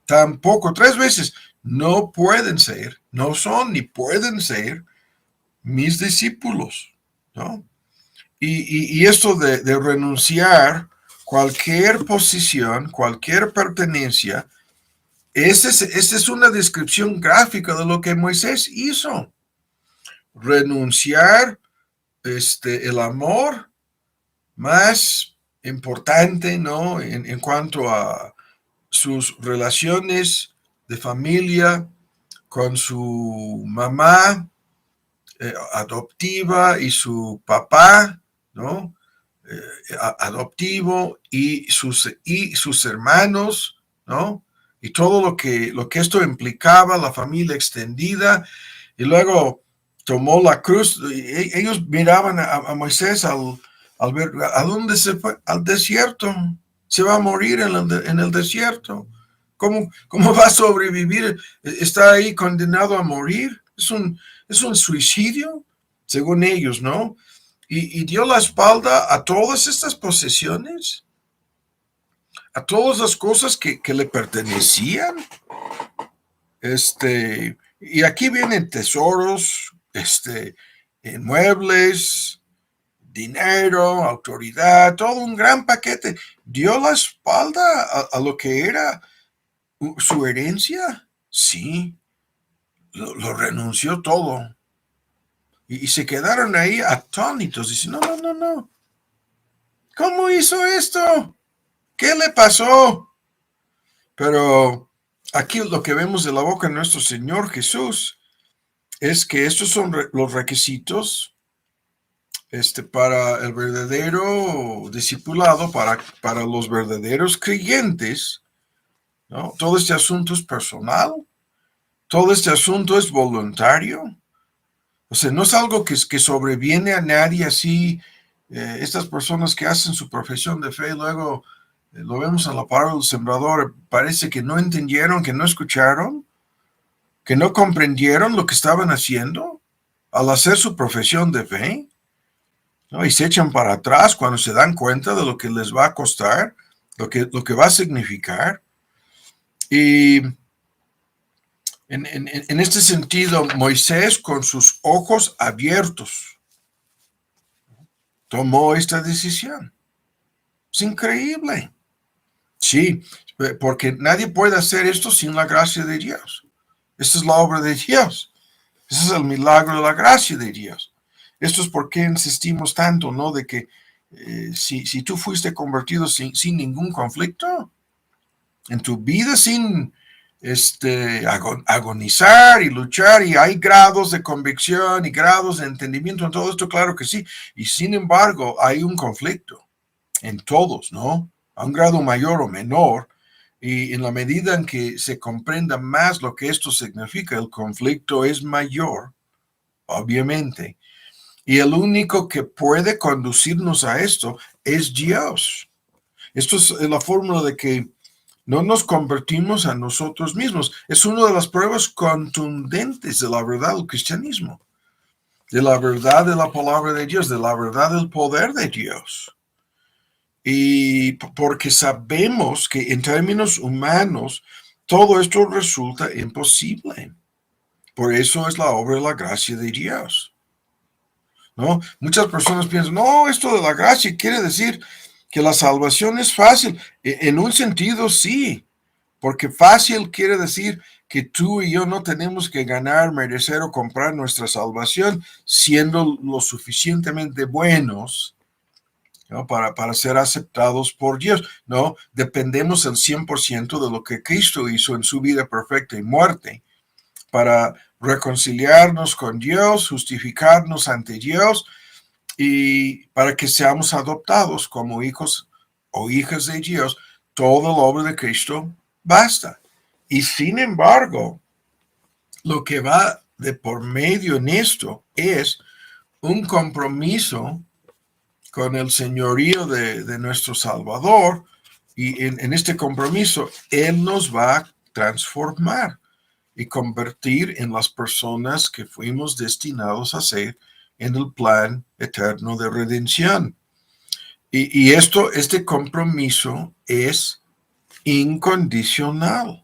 tampoco, 3 veces, no pueden ser, no son ni pueden ser mis discípulos, ¿no? Y esto de renunciar cualquier posición, cualquier pertenencia, esa es una descripción gráfica de lo que Moisés hizo. Renunciar el amor más importante, ¿no? En cuanto a sus relaciones de familia con su mamá adoptiva y su papá, ¿no? Adoptivo y sus hermanos, ¿no? Y todo lo que esto implicaba, la familia extendida, y luego tomó la cruz. Ellos miraban a Moisés al ver, ¿a dónde se fue? Al desierto. Se va a morir en el desierto. ¿Cómo va a sobrevivir? Está ahí condenado a morir. Es un suicidio, según ellos, ¿no? Y dio la espalda a todas estas posesiones, a todas las cosas que le pertenecían. Y aquí vienen tesoros, muebles, dinero, autoridad, todo un gran paquete. Dio la espalda a lo que era su herencia. Sí, lo renunció todo. Y se quedaron ahí atónitos, diciendo, no. ¿Cómo hizo esto? ¿Qué le pasó? Pero aquí lo que vemos de la boca de nuestro Señor Jesús es que estos son los requisitos para el verdadero discipulado, para los verdaderos creyentes, ¿no? Todo este asunto es personal, todo este asunto es voluntario. O sea, no es algo que sobreviene a nadie así. Estas personas que hacen su profesión de fe, luego lo vemos en la parábola del sembrador, parece que no entendieron, que no escucharon, que no comprendieron lo que estaban haciendo al hacer su profesión de fe, ¿no? Y se echan para atrás cuando se dan cuenta de lo que les va a costar, lo que va a significar. Y en este sentido, Moisés con sus ojos abiertos, tomó esta decisión. Es increíble. Sí, porque nadie puede hacer esto sin la gracia de Dios. Esta es la obra de Dios. Ese es el milagro de la gracia de Dios. Esto es por qué insistimos tanto, ¿no? De que si tú fuiste convertido sin ningún conflicto en tu vida, sin agonizar y luchar, y hay grados de convicción y grados de entendimiento en todo esto, claro que sí. Y sin embargo, hay un conflicto en todos, ¿no? A un grado mayor o menor. Y en la medida en que se comprenda más lo que esto significa, el conflicto es mayor, obviamente. Y el único que puede conducirnos a esto es Dios. Esto es la fórmula de que no nos convertimos a nosotros mismos. Es una de las pruebas contundentes de la verdad del cristianismo, de la verdad de la palabra de Dios, de la verdad del poder de Dios. Y porque sabemos que en términos humanos todo esto resulta imposible. Por eso es la obra de la gracia de Dios, ¿no? Muchas personas piensan, no, esto de la gracia quiere decir que la salvación es fácil. En un sentido, sí, porque fácil quiere decir que tú y yo no tenemos que ganar, merecer o comprar nuestra salvación siendo lo suficientemente buenos, ¿no? Para ser aceptados por Dios. No, dependemos el 100% de lo que Cristo hizo en su vida perfecta y muerte para reconciliarnos con Dios, justificarnos ante Dios y para que seamos adoptados como hijos o hijas de Dios. Toda la obra de Cristo basta. Y sin embargo, lo que va de por medio en esto es un compromiso con el señorío de nuestro Salvador, y en este compromiso Él nos va a transformar y convertir en las personas que fuimos destinados a ser en el plan eterno de redención. Y este compromiso es incondicional.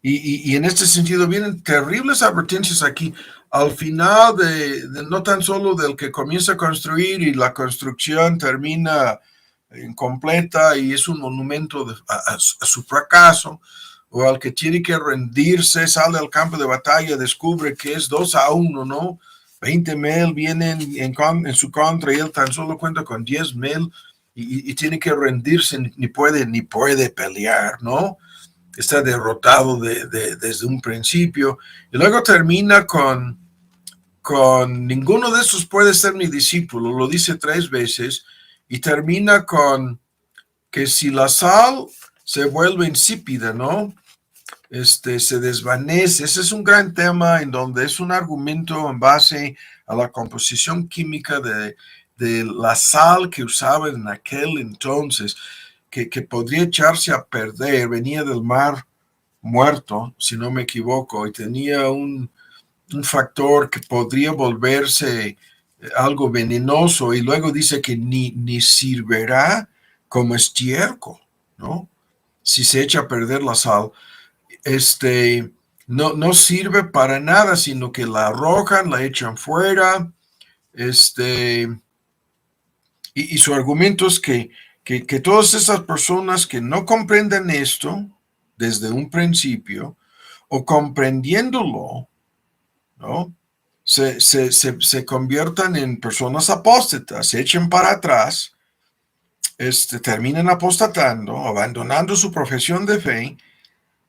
Y en este sentido vienen terribles advertencias aquí al final de no tan solo del que comienza a construir y la construcción termina incompleta y es un monumento a su fracaso, o al que tiene que rendirse, sale al campo de batalla, descubre que es 2-1, ¿no? 20,000 vienen en su contra y él tan solo cuenta con 10,000 y tiene que rendirse, ni puede pelear, ¿no? Está derrotado desde un principio. Y luego termina con ninguno de esos puede ser mi discípulo, lo dice 3 veces, y termina con que si la sal se vuelve insípida, ¿no? Se desvanece. Ese es un gran tema en donde es un argumento en base a la composición química de la sal que usaban en aquel entonces, que podría echarse a perder. Venía del mar Muerto, si no me equivoco, y tenía un factor que podría volverse algo venenoso, y luego dice que ni servirá como estiércol, ¿no? Si se echa a perder la sal, no sirve para nada, sino que la arrojan, la echan fuera, y su argumento es que todas esas personas que no comprenden esto desde un principio, o comprendiéndolo, ¿no? Se conviertan en personas apóstatas, se echen para atrás, terminen apostatando, abandonando su profesión de fe,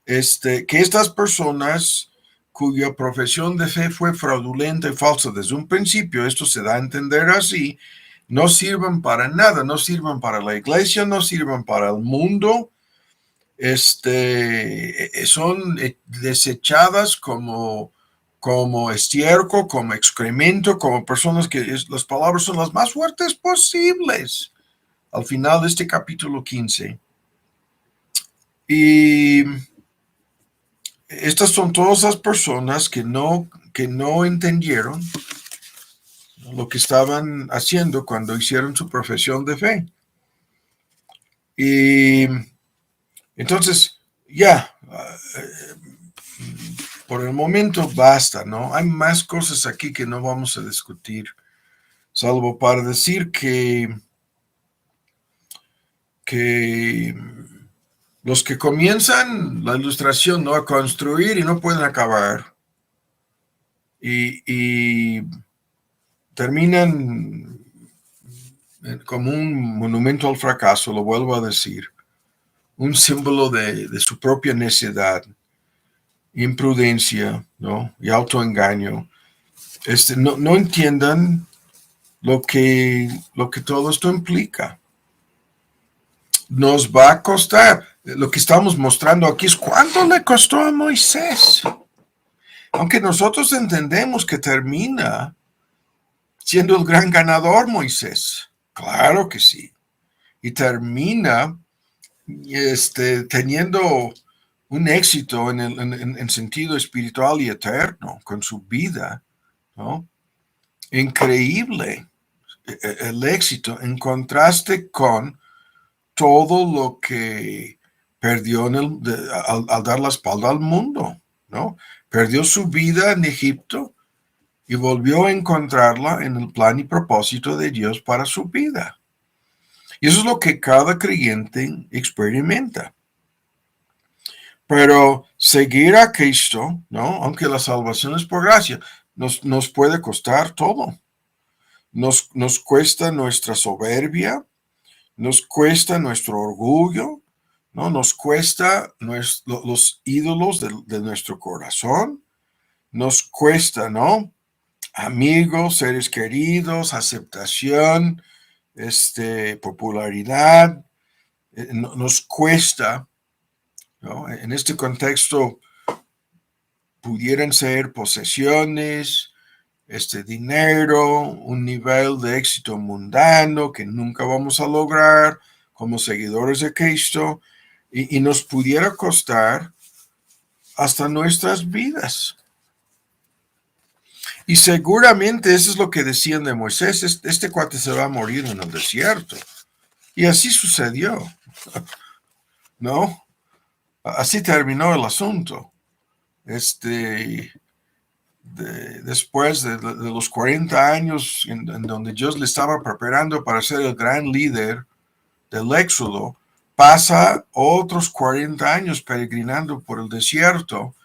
que estas personas cuya profesión de fe fue fraudulenta y falsa desde un principio, esto se da a entender así, no sirven para nada, no sirven para la iglesia, no sirven para el mundo, son desechadas como estiércol, como excremento, como personas que las palabras son las más fuertes posibles al final de este capítulo 15. Y estas son todas las personas que no entendieron lo que estaban haciendo cuando hicieron su profesión de fe. Y entonces, ya, por el momento basta, ¿no? Hay más cosas aquí que no vamos a discutir salvo para decir que los que comienzan la ilustración, ¿no?, a construir y no pueden acabar, y terminan como un monumento al fracaso, lo vuelvo a decir, un símbolo de su propia necedad, imprudencia, ¿no?, y autoengaño. No entiendan lo que todo esto implica. Nos va a costar. Lo que estamos mostrando aquí es cuánto le costó a Moisés. Aunque nosotros entendemos que termina siendo el gran ganador Moisés. Claro que sí. Y termina teniendo un éxito en sentido espiritual y eterno con su vida, ¿no? Increíble el éxito en contraste con todo lo que perdió al dar la espalda al mundo, ¿no? Perdió su vida en Egipto y volvió a encontrarla en el plan y propósito de Dios para su vida. Y eso es lo que cada creyente experimenta. Pero seguir a Cristo, ¿no?, aunque la salvación es por gracia, nos puede costar todo. Nos cuesta nuestra soberbia, nos cuesta nuestro orgullo, ¿no? Nos cuesta los ídolos de nuestro corazón, nos cuesta, ¿no?, amigos, seres queridos, aceptación, popularidad, nos cuesta, ¿no? En este contexto pudieran ser posesiones, dinero, un nivel de éxito mundano que nunca vamos a lograr como seguidores de Cristo, y nos pudiera costar hasta nuestras vidas. Y seguramente eso es lo que decían de Moisés: este cuate se va a morir en el desierto. Y así sucedió, ¿no? Así terminó el asunto. Después de los 40 años en donde Dios le estaba preparando para ser el gran líder del Éxodo, pasa otros 40 años peregrinando por el desierto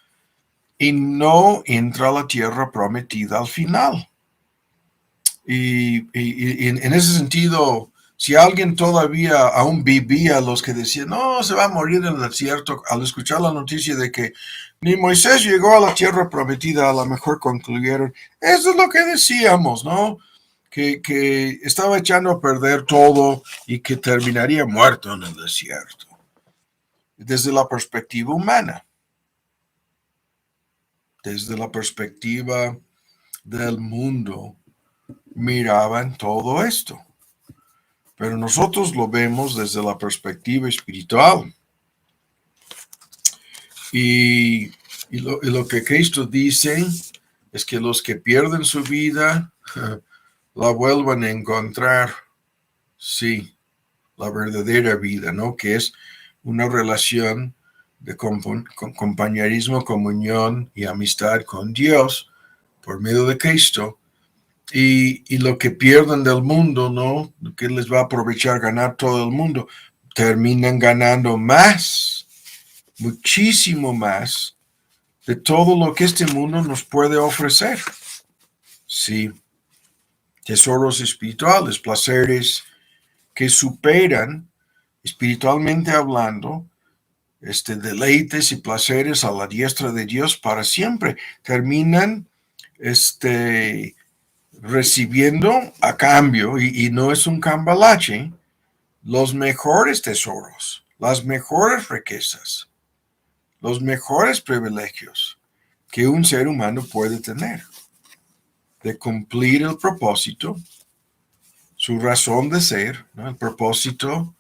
y no entra a la tierra prometida al final. Y en ese sentido, si alguien todavía aún vivía los que decían, no, se va a morir en el desierto, al escuchar la noticia de que ni Moisés llegó a la tierra prometida, a lo mejor concluyeron, eso es lo que decíamos, ¿no? Que estaba echando a perder todo y que terminaría muerto en el desierto. Desde la perspectiva humana, desde la perspectiva del mundo, miraban todo esto. Pero nosotros lo vemos desde la perspectiva espiritual. Y lo que Cristo dice es que los que pierden su vida la vuelvan a encontrar, sí, la verdadera vida, ¿no? Que es una relación de compañerismo, comunión y amistad con Dios por medio de Cristo. Y lo que pierden del mundo, ¿no?, que les va a aprovechar ganar todo el mundo, terminan ganando más, muchísimo más, de todo lo que este mundo nos puede ofrecer. Sí, tesoros espirituales, placeres que superan, espiritualmente hablando, deleites y placeres a la diestra de Dios para siempre. Terminan, recibiendo a cambio, y no es un cambalache, los mejores tesoros, las mejores riquezas, los mejores privilegios que un ser humano puede tener, de cumplir el propósito, su razón de ser, ¿no?, el propósito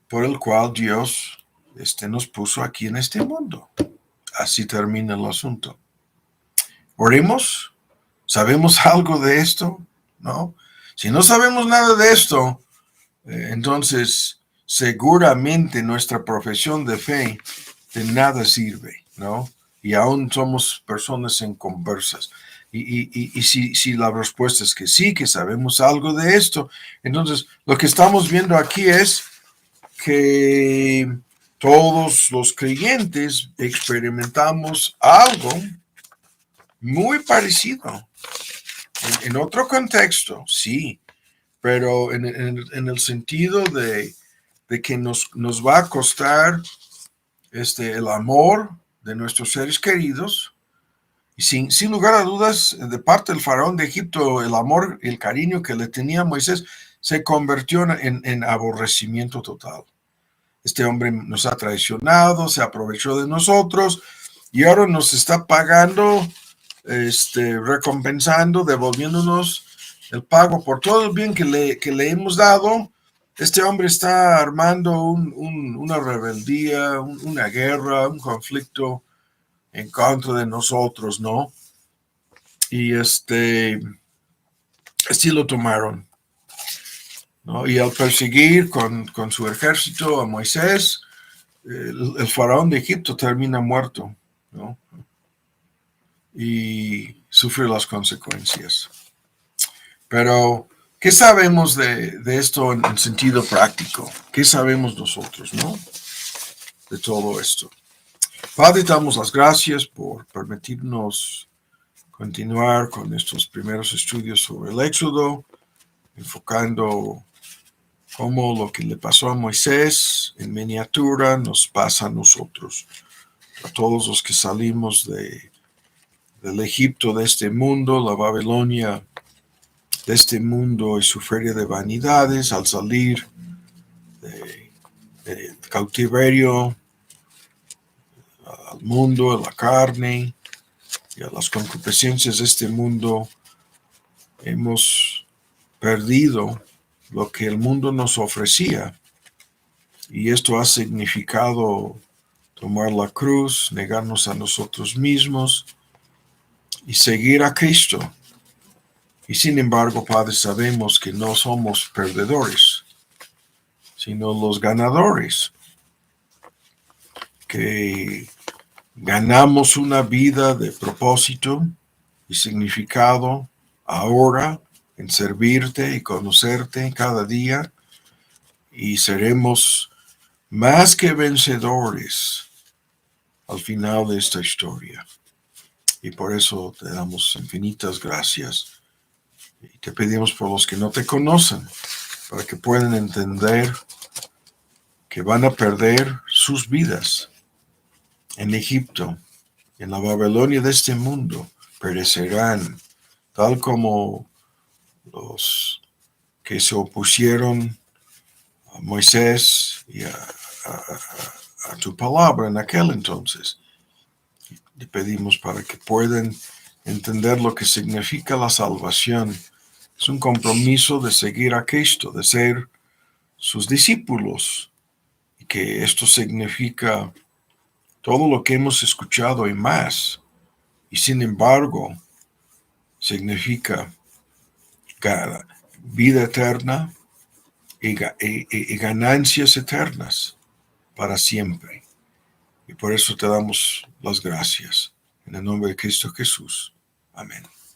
por el cual Dios nos puso aquí en este mundo. Así termina el asunto. Oremos. ¿Sabemos algo de esto? ¿No? Si no sabemos nada de esto, entonces seguramente nuestra profesión de fe de nada sirve, ¿no? Y aún somos personas inconversas. Y si la respuesta es que sí, que sabemos algo de esto, entonces lo que estamos viendo aquí es que todos los creyentes experimentamos algo muy parecido, en otro contexto, sí, pero en el sentido de que nos va a costar el amor de nuestros seres queridos. Y sin lugar a dudas, de parte del faraón de Egipto, el amor, el cariño que le tenía a Moisés se convirtió en aborrecimiento total. Este hombre nos ha traicionado, se aprovechó de nosotros y ahora nos está pagando, recompensando, devolviéndonos el pago por todo el bien que le hemos dado. Este hombre está armando una rebeldía, una guerra, un conflicto en contra de nosotros, ¿no? Y así lo tomaron, ¿no? Y al perseguir con su ejército a Moisés, el faraón de Egipto termina muerto, ¿no? Y sufre las consecuencias. Pero, ¿qué sabemos de esto en sentido práctico? ¿Qué sabemos nosotros, no? De todo esto. Padre, damos las gracias por permitirnos continuar con estos primeros estudios sobre el Éxodo, enfocando cómo lo que le pasó a Moisés en miniatura nos pasa a nosotros, a todos los que salimos del Egipto de este mundo, la Babilonia de este mundo y su feria de vanidades, al salir del cautiverio al mundo, a la carne y a las concupiscencias de este mundo, hemos perdido lo que el mundo nos ofrecía. Y esto ha significado tomar la cruz, negarnos a nosotros mismos y seguir a Cristo. Y sin embargo, Padre, sabemos que no somos perdedores, sino los ganadores, que ganamos una vida de propósito y significado ahora en servirte y conocerte cada día, y seremos más que vencedores al final de esta historia. Y por eso te damos infinitas gracias. Y te pedimos por los que no te conocen, para que puedan entender que van a perder sus vidas en Egipto, en la Babilonia de este mundo, perecerán, tal como los que se opusieron a Moisés y a tu palabra en aquel entonces. Le pedimos para que puedan entender lo que significa la salvación. Es un compromiso de seguir a Cristo, de ser sus discípulos, y que esto significa todo lo que hemos escuchado y más. Y sin embargo, significa vida eterna y ganancias eternas para siempre. Y por eso te damos las gracias. En el nombre de Cristo Jesús. Amén.